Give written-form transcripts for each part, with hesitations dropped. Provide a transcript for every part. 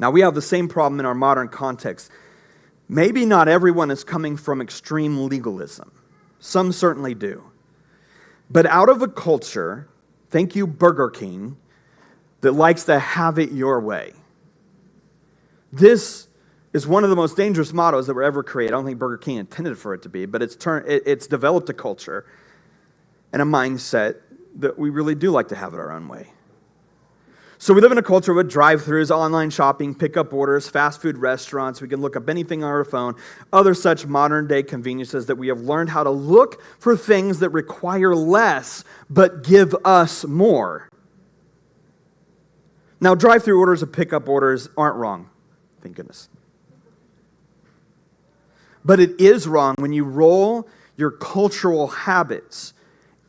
Now, we have the same problem in our modern context. Maybe not everyone is coming from extreme legalism. Some certainly do. But out of a culture, thank you, Burger King, that likes to have it your way. This is one of the most dangerous mottos that were ever created. I don't think Burger King intended for it to be, but it's developed a culture and a mindset that we really do like to have it our own way. So we live in a culture with drive-thrus, online shopping, pickup orders, fast food restaurants. We can look up anything on our phone, other such modern-day conveniences that we have learned how to look for things that require less but give us more. Now, drive-thru orders and pickup orders aren't wrong, thank goodness. But it is wrong when you roll your cultural habits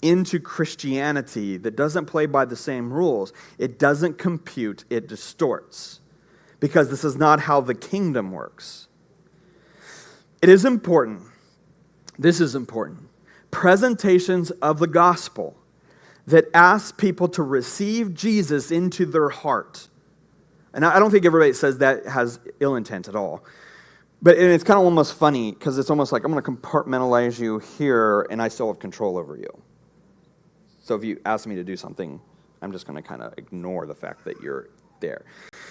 into Christianity that doesn't play by the same rules. It doesn't compute, it distorts. Because this is not how the kingdom works. It is important. This is important. Presentations of the gospel that ask people to receive Jesus into their heart. And I don't think everybody says that has ill intent at all. But it's kind of almost funny because it's almost like I'm going to compartmentalize you here and I still have control over you. So if you ask me to do something, I'm just going to kind of ignore the fact that you're there.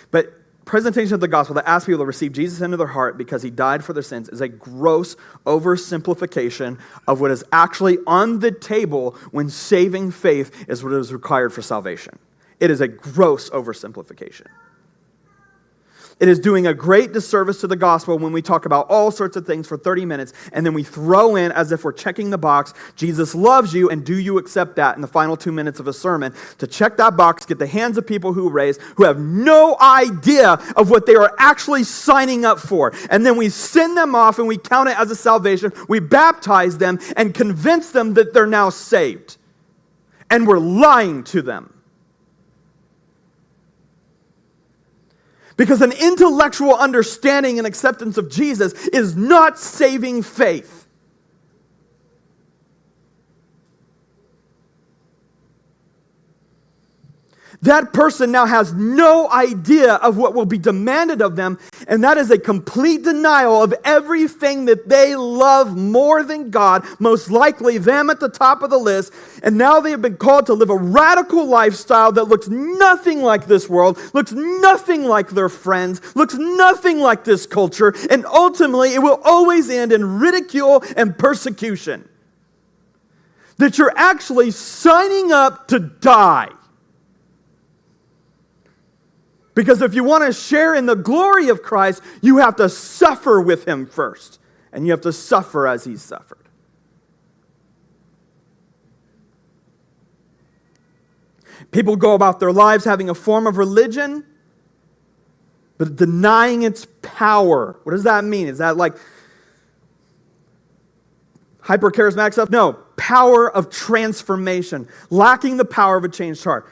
But presentation of the gospel that asks people to receive Jesus into their heart because he died for their sins is a gross oversimplification of what is actually on the table when saving faith is what is required for salvation. It is a gross oversimplification. It is doing a great disservice to the gospel when we talk about all sorts of things for 30 minutes and then we throw in, as if we're checking the box, Jesus loves you and do you accept that in the final 2 minutes of a sermon, to check that box, get the hands of people who have no idea of what they are actually signing up for. And then we send them off and we count it as a salvation. We baptize them and convince them that they're now saved. And we're lying to them. Because an intellectual understanding and acceptance of Jesus is not saving faith. That person now has no idea of what will be demanded of them, and that is a complete denial of everything that they love more than God, most likely them at the top of the list, and now they have been called to live a radical lifestyle that looks nothing like this world, looks nothing like their friends, looks nothing like this culture, and ultimately it will always end in ridicule and persecution. That you're actually signing up to die. Because if you want to share in the glory of Christ, you have to suffer with him first. And you have to suffer as he suffered. People go about their lives having a form of religion, but denying its power. What does that mean? Is that like hyper-charismatic stuff? No, power of transformation. Lacking the power of a changed heart.